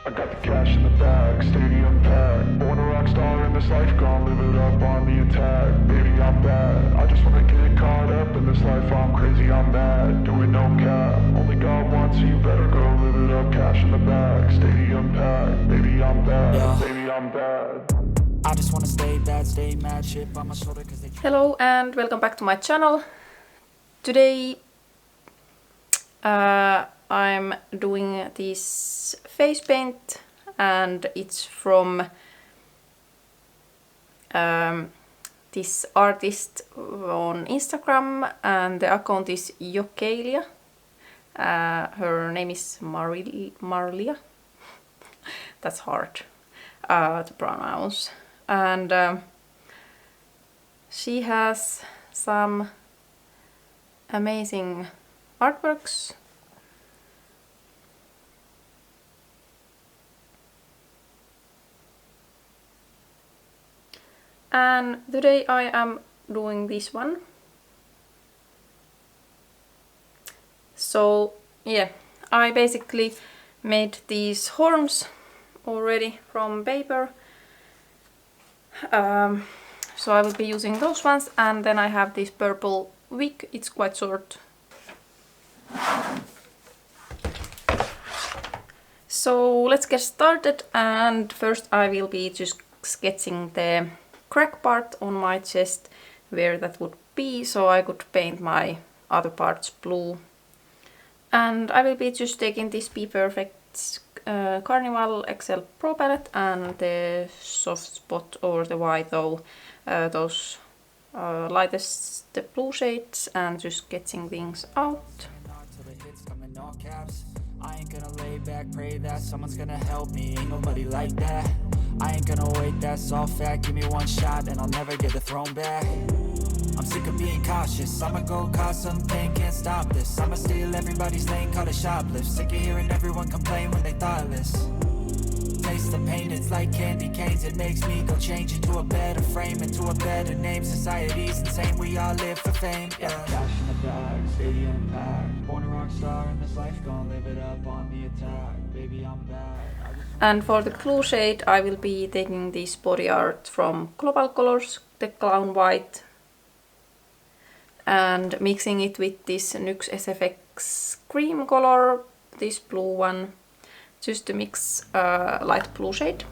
I got the cash in the bag, stadium packed. Born a rock star in this life, gonna live it up on the attack. Baby, I'm bad. I just wanna get caught up in this life. I'm crazy, I'm mad. Doing no cap. Only got one, so you better go live it up. Cash in the bag, stadium packed. Baby, I'm bad. Yeah. Baby, I'm bad. I just wanna stay bad, stay mad, chip on my shoulder 'cause they. Hello and welcome back to my channel. Today I'm doing this face paint and it's from this artist on Instagram and the account is Marilia. Her name is Marilia. That's hard to pronounce. And she has some amazing artworks. And today I am doing this one. So yeah, I basically made these horns already from paper. So I will be using those ones, and then I have this purple wig. It's quite short. So let's get started, and first I will be just sketching the crack part on my chest, where that would be, so I could paint my other parts blue. And I will be just taking this Be Perfect Carnival XL Pro palette and the soft spot or the white, though those lightest the blue shades, and just sketching things out. I ain't gonna lay back, pray that someone's gonna help me. Ain't nobody like that. I ain't gonna wait, that's all fact. Give me one shot and I'll never get the throne back. I'm sick of being cautious. I'ma go cause something, can't stop this. I'ma steal everybody's lane, call it shoplift. Sick of hearing everyone complain when they thoughtless. Taste the pain, it's like candy canes. It makes me go change into a better frame, into a better name. Society's insane, we all live for fame, yeah. Cash in the bag, stadium packed. Born a rock star in this life, gonna live it up on the attack. Baby, I'm bad. And for the blue shade I will be taking this body art from Global Colors, the Clown White, and mixing it with this NEFFEX SFX Creme color, this blue one, just to mix light blue shade.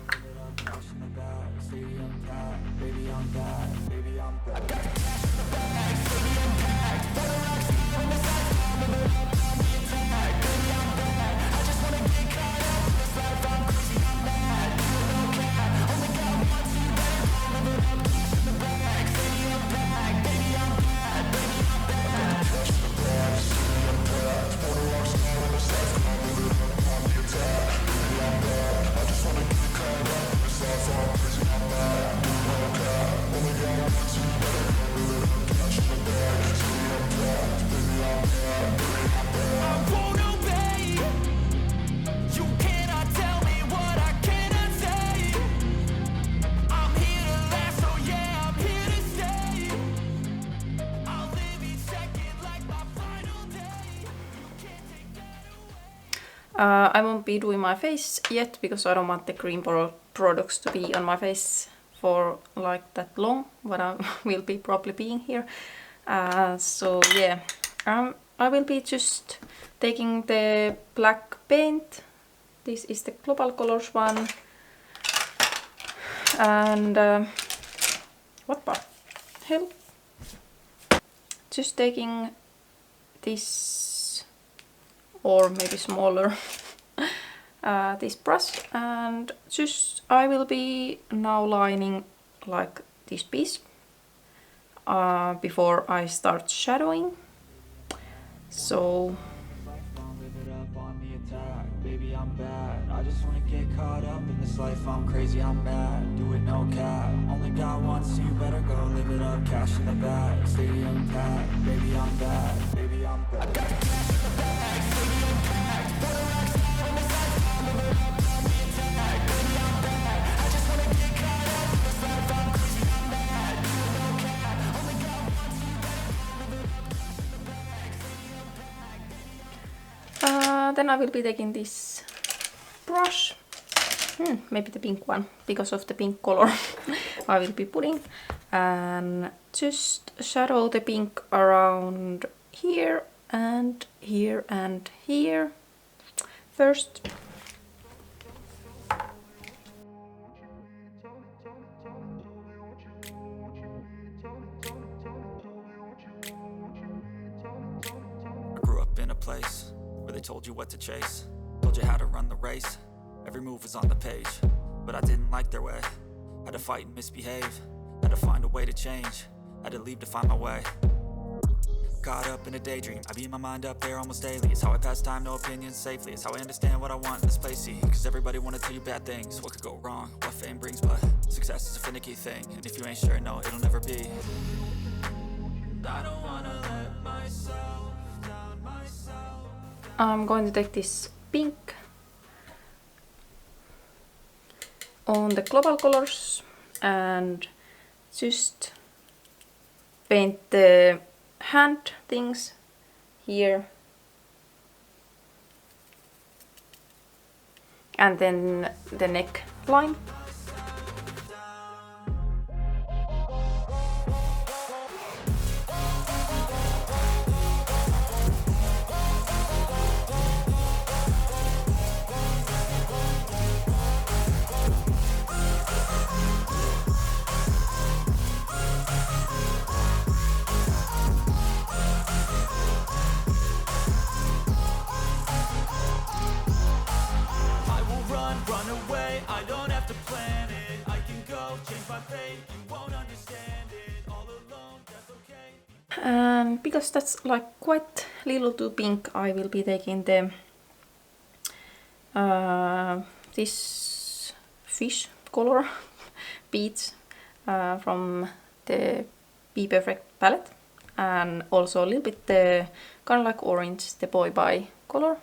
I won't be doing my face yet because I don't want the cream products to be on my face for like that long, but I will be probably being here. So yeah, I will be just taking the black paint. This is the Global Colors one. And what the hell? Just taking this, or maybe smaller, this brush, and just I will be now lining like this piece before I start shadowing. So baby, I'm bad. I just wanna get caught up in this life. I'm crazy, I'm mad. Do it no cap. Only got one, so you better go live it up. Cash in the bag, stadium packed. Baby, I'm bad. Baby, I'm bad. Then I will be taking this brush maybe the pink one, because of the pink color I will be putting. And just shadow the pink around here and here and here first. Grew up in a place where they told you what to chase, told you how to run the race. Every move was on the page, but I didn't like their way. Had to fight and misbehave, had to find a way to change, had to leave to find my way. Caught up in a daydream, I beat my mind up there almost daily. It's how I pass time, no opinions safely. It's how I understand what I want in this place, see. Cause everybody wanna tell you bad things, what could go wrong, what fame brings. But success is a finicky thing, and if you ain't sure, no, it'll never be. I don't wanna let myself down myself. I'm going to take this pink on the global colors and just paint the hand things here, and then the neck line. And because that's like quite little too pink, I will be taking the this fish color beads from the Be Perfect palette, and also a little bit the kind of like orange, the Boy Bye color.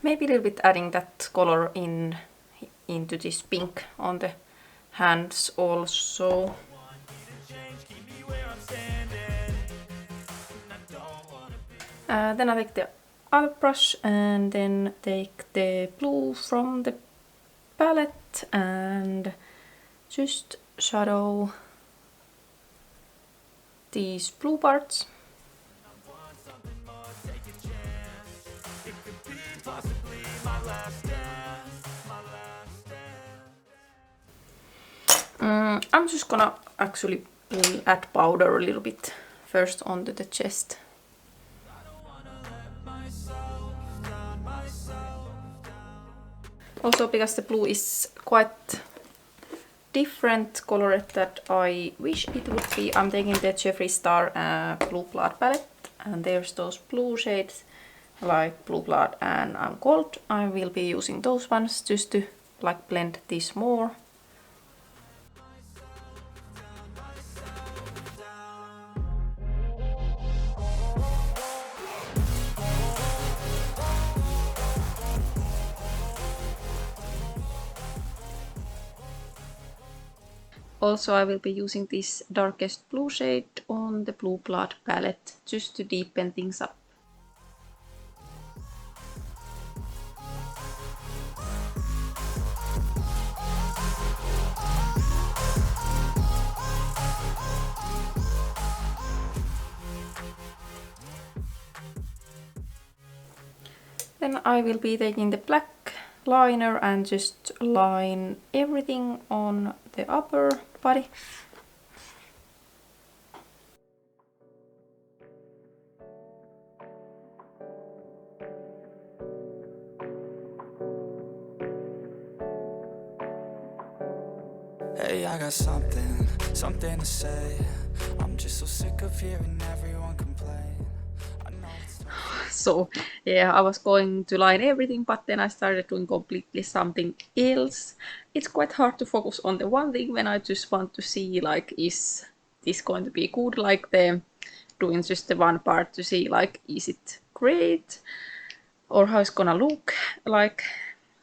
Maybe a little bit adding that color into this pink on the hands also. Then I take the other brush and then take the blue from the palette and just shadow these blue parts. I'm just gonna actually add powder a little bit first onto the chest. Also, because the blue is quite different color that I wish it would be, I'm taking the Jeffree Star Blue Blood palette, and there's those blue shades like Blue Blood and I'm Gold. I will be using those ones just to like blend this more. Also, I will be using this darkest blue shade on the Blue Blood palette just to deepen things up. Then I will be taking the black liner and just line everything on the upper body. Hey, I got something to say. I'm just so sick of hearing everyone complain. I know it's So yeah, I was going to line everything, but then I started doing completely something else. It's quite hard to focus on the one thing when I just want to see like, is this going to be good, like the doing just the one part to see like, is it great or how it's gonna look like.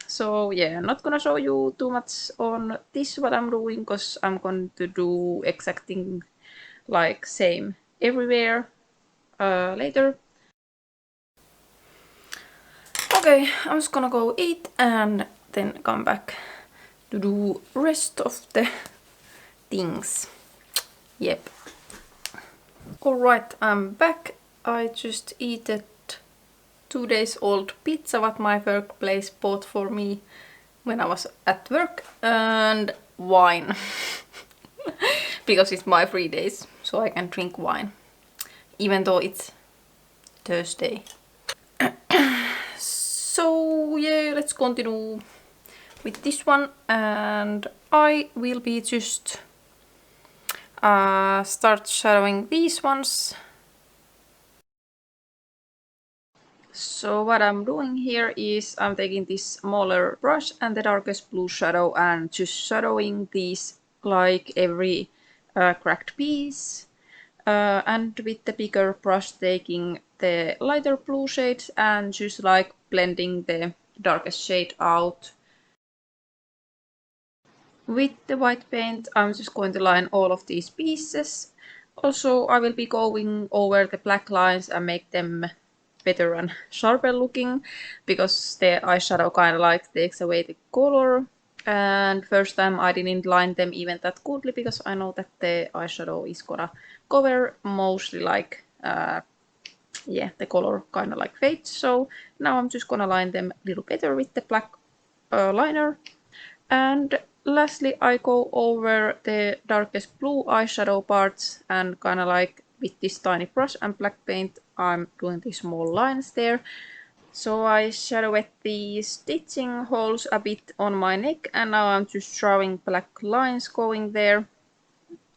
So yeah, I'm not gonna show you too much on this what I'm doing, because I'm going to do exact thing like same everywhere later. Okay, I'm just gonna go eat and then come back to do rest of the things. Yep. Alright, I'm back. I just eaten 2 days old pizza what my workplace bought for me when I was at work, and wine. Because it's my free days, so I can drink wine. Even though it's Thursday. So yeah, let's continue with this one, and I will be just start shadowing these ones. So what I'm doing here is I'm taking this smaller brush and the darkest blue shadow and just shadowing these like every cracked piece. And with the bigger brush taking the lighter blue shades and just like blending the darkest shade out. With the white paint I'm just going to line all of these pieces. Also I will be going over the black lines and make them better and sharper looking, because the eyeshadow kind of like takes away the color. And first time I didn't line them even that goodly, because I know that the eyeshadow is gonna cover mostly like yeah, the color kind of like fades. So now I'm just gonna line them a little better with the black liner. And lastly I go over the darkest blue eyeshadow parts and kind of like with this tiny brush and black paint I'm doing these small lines there. So I shadowed the stitching holes a bit on my neck, and now I'm just drawing black lines going there.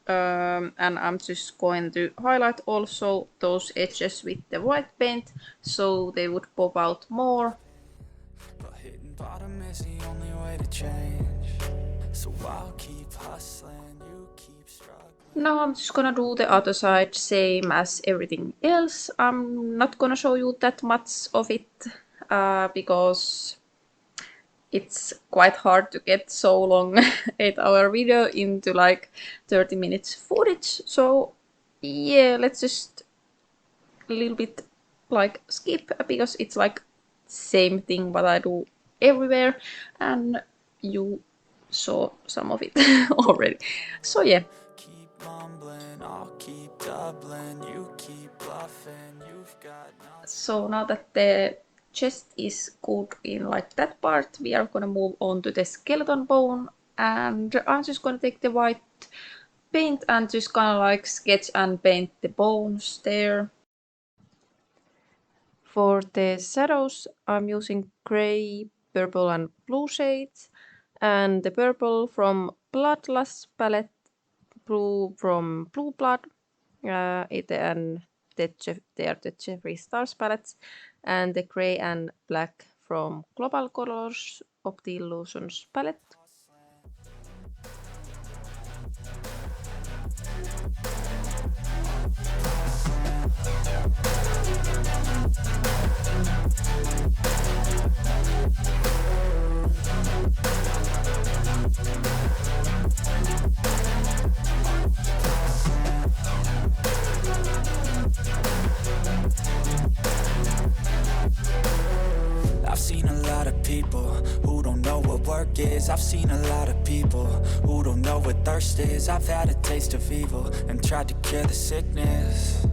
And I'm just going to highlight also those edges with the white paint so they would pop out more. But hitting bottom is the only way to change. So I'll keep hustling, you keep struggling. Now I'm just gonna do the other side same as everything else. I'm not gonna show you that much of it because it's quite hard to get so long 8-hour video into like 30 minutes footage. So yeah, let's just a little bit like skip, because it's like same thing what I do everywhere and you saw some of it already. So yeah. Keep mumbling, I'll keep doubling, you keep bluffing, you've got nothing. So now that the chest is good in like that part, we are gonna move on to the skeleton bone, and I'm just gonna take the white paint and just kind of like sketch and paint the bones there. For the shadows I'm using gray, purple and blue shades, and the purple from Bloodlust palette, blue from Blue Blood, and they are the Jeffree Stars palettes, and the gray and black from Global Colors Optillusions palette. I've seen a lot of people who don't know what work is. I've seen a lot of people who don't know what thirst is. I've had a taste of evil and tried to cure the sickness,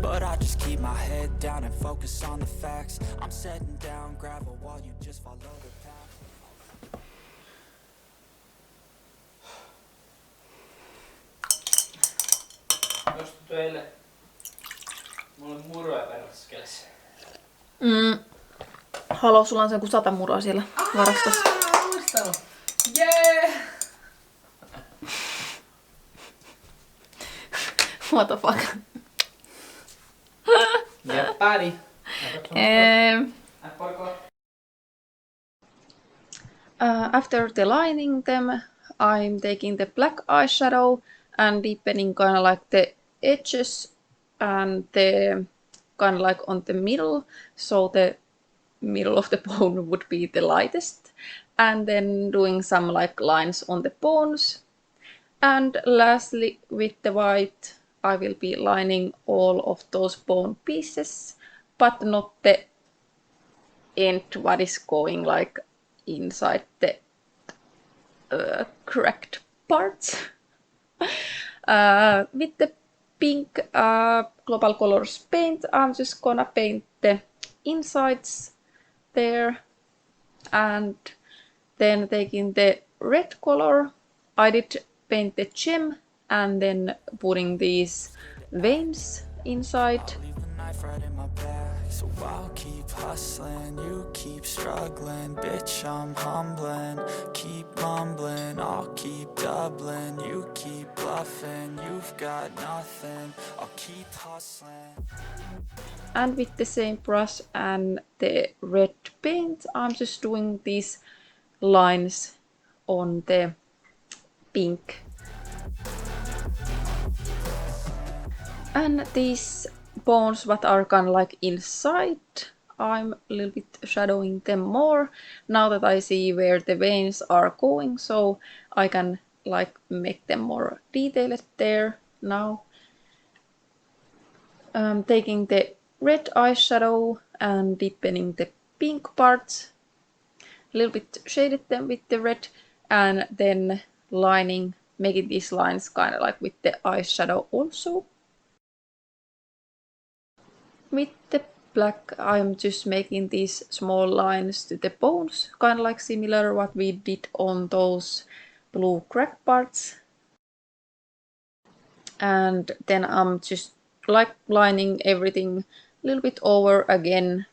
but I just keep my head down and focus on the facts. I'm setting down gravel while you just follow the path. Jos teille mulla on muroja perskeleessä. Halo, sulla on se joku 100 muroa siellä varastossa. Muistanut! Jee! What the fuck? Ja pädi. After the lining them, I'm taking the black eyeshadow and deepening kind of like the edges and the kind of like on the middle, so the middle of the bone would be the lightest, and then doing some like lines on the bones. And lastly, with the white, I will be lining all of those bone pieces, but not the end what is going like inside the cracked parts. With the pink Global Colors paint, I'm just gonna paint the insides there, and then taking the red color, I did paint the gem and then putting these veins inside. Right in my back, so I'll keep hustling, you keep struggling, bitch I'm humbling, keep mumbling, I'll keep doubling, you keep bluffing, you've got nothing, I'll keep hustling. And with the same brush and the red paint, I'm just doing these lines on the pink. And these bones what are kind of like inside, I'm a little bit shadowing them more now that I see where the veins are going, so I can like make them more detailed there now. Taking the red eyeshadow and deepening the pink parts, a little bit shaded them with the red, and then lining, making these lines kind of like with the eyeshadow also. With the black, I'm just making these small lines to the bones, kind of like similar what we did on those blue crack parts. And then I'm just like lining everything a little bit over again.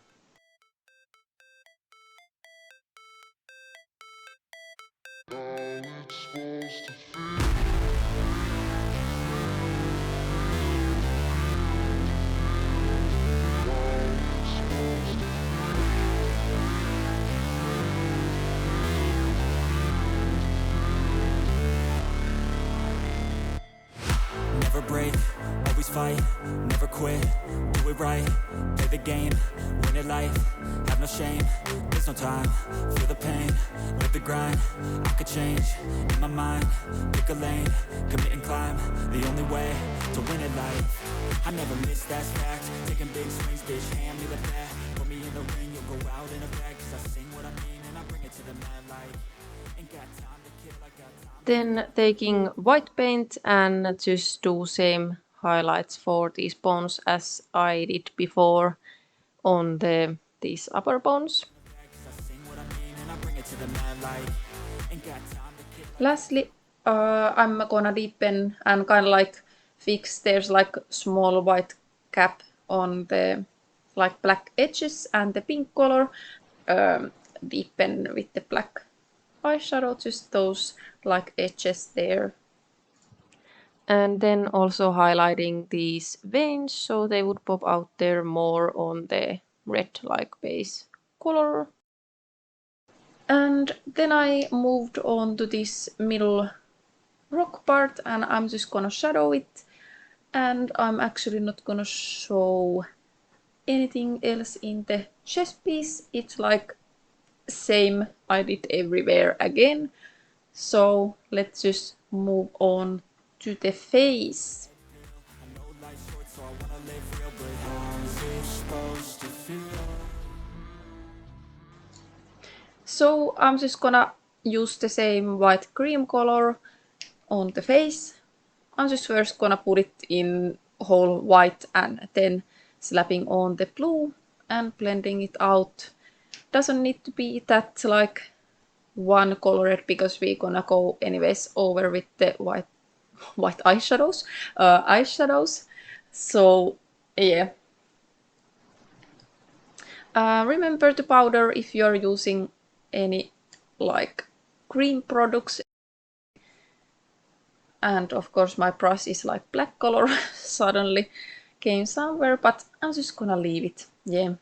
Never break, always fight, never quit, do it right, play the game, win it life, have no shame, there's no time, feel the pain, live the grind, I could change, in my mind, pick a lane, commit and climb, the only way to win it life, I never miss, that's fact, taking big swings, bitch, hand me the bat, put me in the ring, you'll go out in a bag, cause I sing what I mean and I bring it to the mad light, ain't got time to kill, I got time. Then taking white paint and just do same highlights for these bones as I did before on these upper bones. Lastly, I'm gonna deepen and kind of like fix, there's like small white cap on the like black edges and the pink color, deepen with the black eyeshadow, just those like edges there. And then also highlighting these veins so they would pop out there more on the red like base color. And then I moved on to this middle rock part and I'm just gonna shadow it, and I'm actually not gonna show anything else in the chest piece. It's like same I did everywhere again. So let's just move on to the face. So I'm just gonna use the same white cream color on the face. I'm just first gonna put it in whole white and then slapping on the blue and blending it out. Doesn't need to be that like one colored because we're gonna go anyways over with the white eyeshadows. So yeah. Remember to powder if you're using any like cream products. And of course my brush is like black color suddenly came somewhere, but I'm just gonna leave it. Yeah,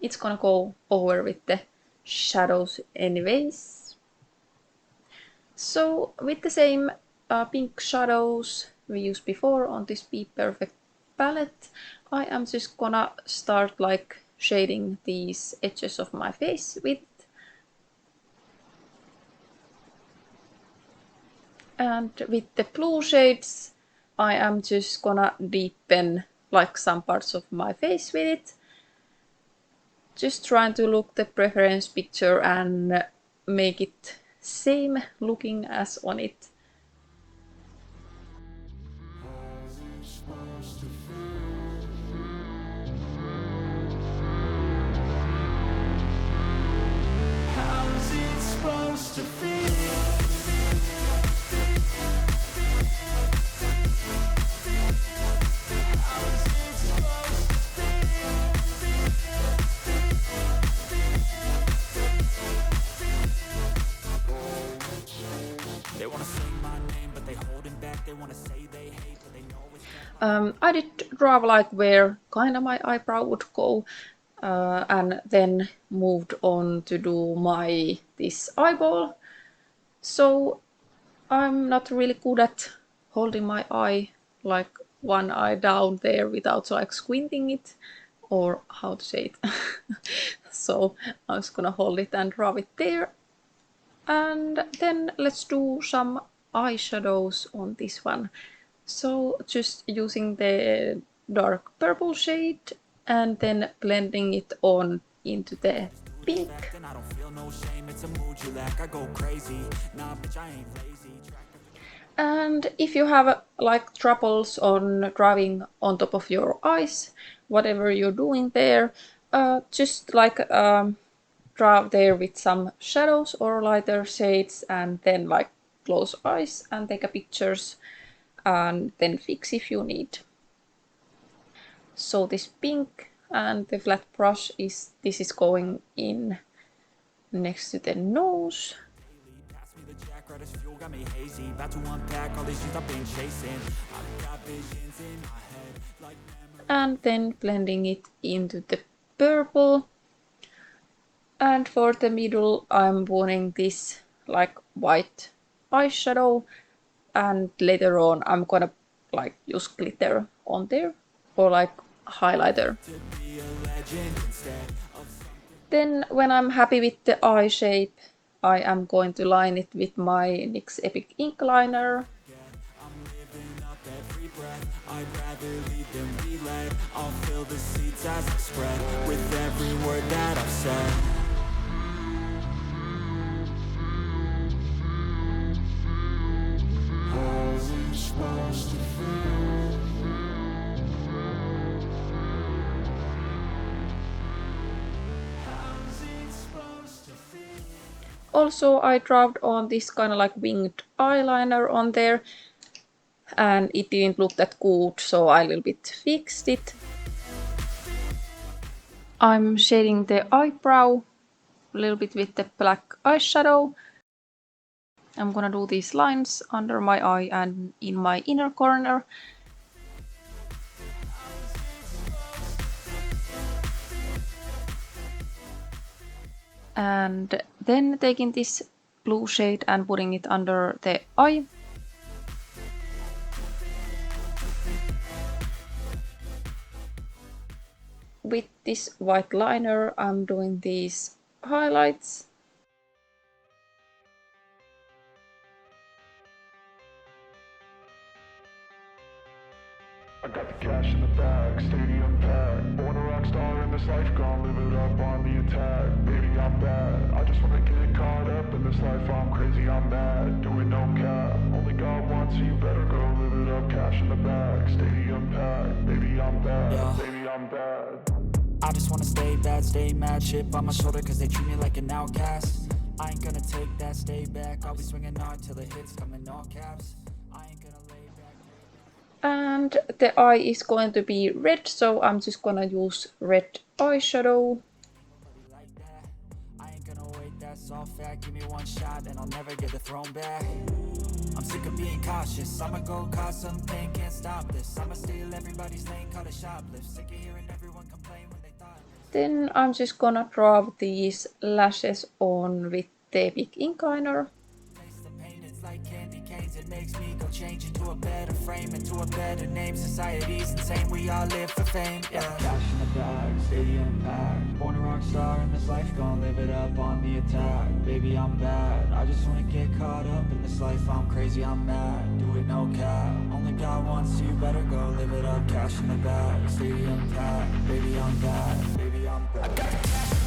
it's gonna go over with the shadows anyways. So with the same pink shadows we used before on this Be Perfect palette, I am just gonna start like shading these edges of my face with. And with the blue shades, I am just gonna deepen like some parts of my face with it just trying to look the preference picture and make it same looking as on it. How's it supposed to feel? They wanna sing my name, but they holding back. They wanna say they hate, but they know it's I did draw like where kinda my eyebrow would go, and then moved on to do this eyeball. So I'm not really good at holding my eye, like one eye down there without like squinting it, or how to say it. So I'm just gonna hold it and draw it there. And then let's do some eyeshadows on this one. So just using the dark purple shade and then blending it on into the pink. and I don't feel no shame. It's a mood you lack. I go crazy. Nah, bitch, I ain't lazy. And if you have like troubles on drawing on top of your eyes, whatever you're doing there, just like draw there with some shadows or lighter shades, and then like close eyes and take a pictures and then fix if you need. So this pink and the flat brush this is going in next to the nose. Pass me the jack, right as fuel, got me hazy. About to unpack all these things I've been chasing. I've got visions in my head, like memories. And then blending it into the purple. And for the middle, I'm wanting this like white eyeshadow, and later on I'm gonna like use glitter on there or like highlighter. Then when I'm happy with the eye shape, I am going to line it with my NYX Epic ink liner. I'm living up every breath. I'd rather lead than be led. I'll fill the seats as I spread with every word that I've said. How's it supposed to feel? How's it supposed to feel? Also, I dropped on this kind of like winged eyeliner on there, and it didn't look that good, so I a little bit fixed it. I'm shading the eyebrow a little bit with the black eyeshadow. I'm gonna do these lines under my eye and in my inner corner. And then taking this blue shade and putting it under the eye. With this white liner, I'm doing these highlights. I got the cash in the bag, stadium packed. Born a rock star in this life, gon' live it up on the attack. Baby, I'm bad. I just wanna get caught up in this life. I'm crazy, I'm mad. Doing no cap. Only God wants you, better go live it up. Cash in the bag, stadium packed. Baby, I'm bad. Yeah. Baby, I'm bad. I just wanna stay bad, stay mad. Chip on my shoulder cause they treat me like an outcast. I ain't gonna take that, stay back. I'll be swinging hard till the hits come in all caps. I ain't gonna lay back. And the eye is going to be red, so I'm just gonna use red eyeshadow. Nobody like that. I ain't gonna wait, that's all fact. Give me one shot and I'll never get the throne back. I'm sick of being cautious. I'ma go cause some pain, can't stop this. I'ma steal everybody's lane, call it shoplift. Sick of hearing everyone complain when they thought. Then I'm just gonna draw these lashes on with the big ink liner. Taste the pain, it's like candy canes. It makes me go change into a better frame, into a better name. Society's insane, we all live for fame. Yeah. Cash in the bag, stadium packed. Born a rock star in this life, gon' live it up on the attack. Baby, I'm bad. I just wanna get caught up in this life. I'm crazy, I'm mad. Do it no cap. Only God wants you, better go live it up. Cash in the bag, stadium packed. Baby, I'm bad. Baby, I'm bad.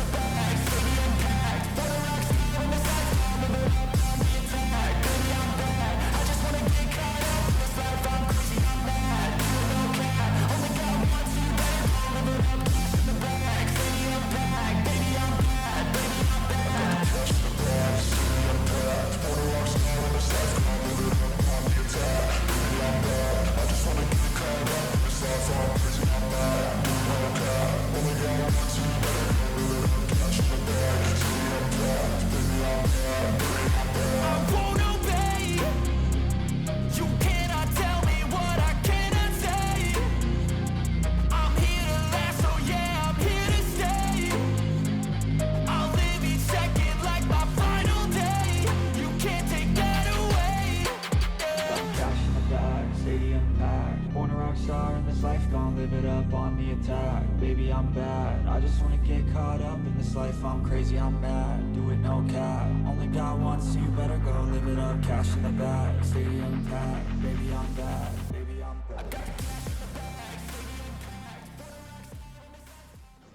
impact. Born a rock star in this life, gon' live it up on the attack. Baby, I'm bad, I just wanna get caught up in this life. I'm crazy, I'm mad, do it no cap. Only got one, so you better go live it up. Cash in the bag, stadium packed. Baby, I'm bad, baby, I'm bad.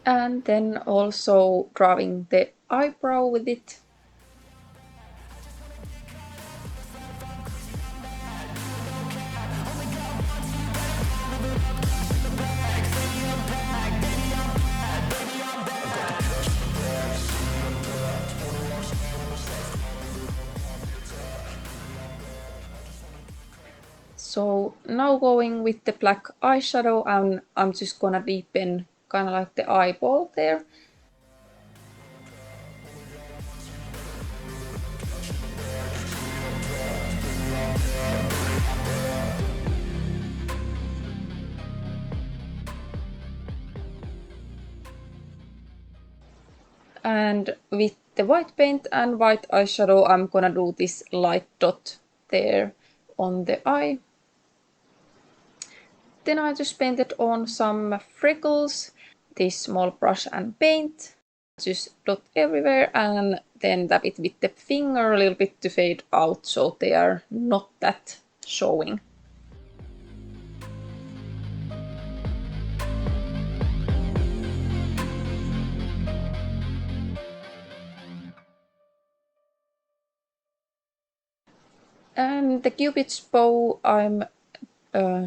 And then also drawing the eyebrow with it. So now going with the black eyeshadow, and I'm just gonna deepen kind of like the eyeball there. And with the white paint and white eyeshadow, I'm gonna do this light dot there on the eye. Then I just painted on some freckles, this small brush and paint. Just dot everywhere and then tap it with the finger a little bit to fade out so they are not that showing. And the Cupid's bow I'm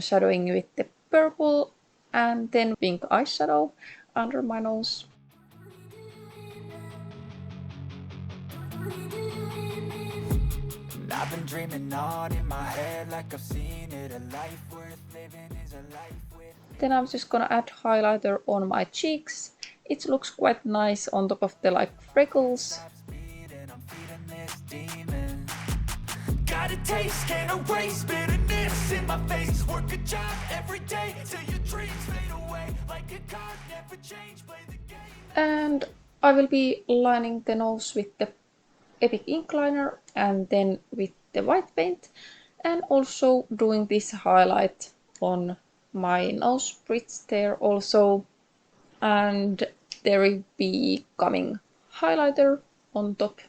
shadowing with the purple and then pink eyeshadow under my nose. I've been dreaming on in my head like I've seen it. A life worth living is a life with. Then I'm just gonna add highlighter on my cheeks. It looks quite nice on top of the like freckles. Got a taste, can't erase bitterness in my face. Work a job every day till your dreams fade away. Like a card, never change, play the game. And I will be lining the nose with the Epic ink liner and then with the white paint, and also doing this highlight on my nose bridge there also. And there will be coming highlighter on top.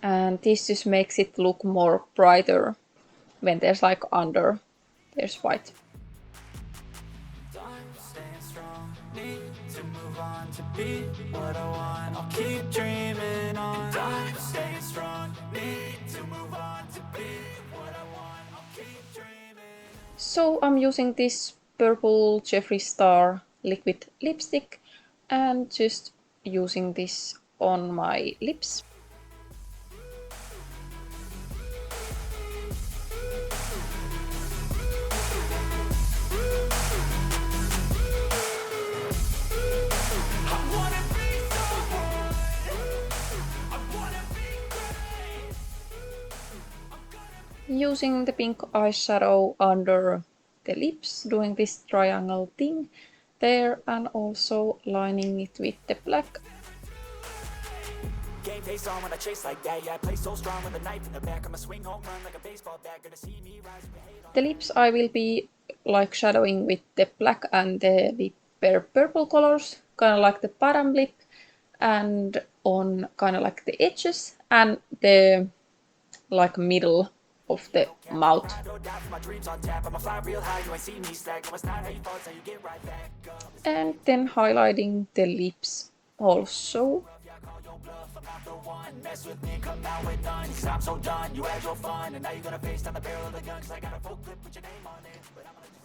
And this just makes it look more brighter when there's like under, there's white. Staying strong, need to move on to be what I want. I'll keep dreaming on. Staying strong, need to move on to be what I want. I'll keep dreaming. So I'm using this purple Jeffree Star liquid lipstick and just using this on my lips. Using the pink eyeshadow under the lips, doing this triangle thing there, and also lining it with the black. Game face on when I chase like that. Yeah, I play so strong with a knife in the back. I'ma swing home run like a baseball bat. Gonna see me rise with hate on. The lips I will be like shadowing with the black and the lip purple colors, kind of like the bottom lip, and on kind of like the edges and the like middle of the mouth. And then highlighting the lips also.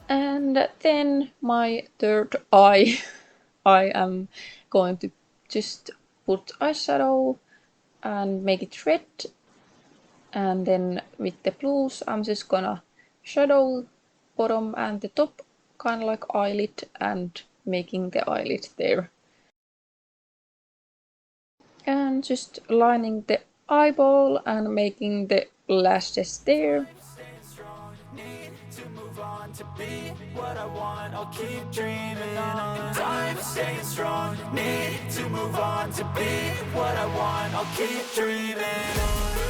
And then my third eye, I am going to just put eyeshadow and make it red. And then with the blues, I'm just gonna shadow bottom and the top, kind of like eyelid, and making the eyelid there. And just lining the eyeball and making the lashes there. To be what I want, I'll keep dreaming on. I'm staying strong, need to move on. To be what I want, I'll keep dreaming on.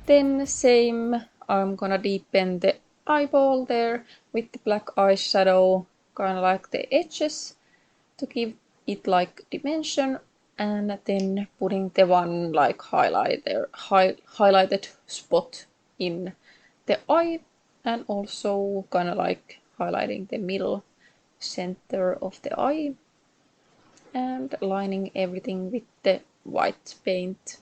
Then same, I'm gonna deepen the eyeball there with the black eyeshadow, kind of like the edges to give it like dimension, and then putting the one like highlighted spot in the eye, and also kind of like highlighting the middle center of the eye and lining everything with the white paint.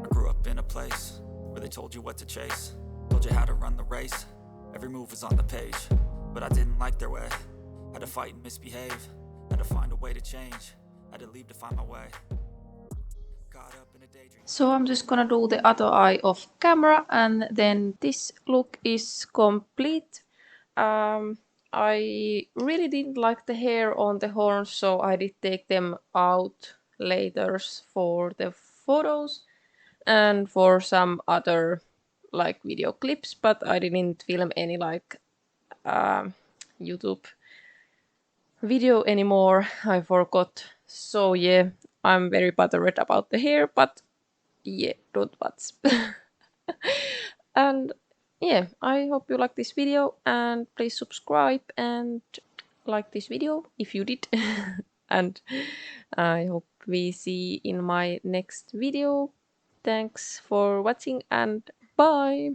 I grew up in a place where they told you what to chase, told you how to run the race. Every move was on the page, but I didn't like their way. Had to fight and misbehave, had to find a way to change, had to leave to find my way. Caught up in a daydream. So I'm just gonna do the other eye off camera, and then this look is complete. I really didn't like the hair on the horns, so I did take them out later for the photos and for some other like video clips, but I didn't film any like YouTube video anymore. I forgot. So yeah, I'm very bothered about the hair, but yeah, don't watch. And yeah, I hope you like this video, and please subscribe and like this video if you did. And I hope we see in my next video. Thanks for watching, and bye!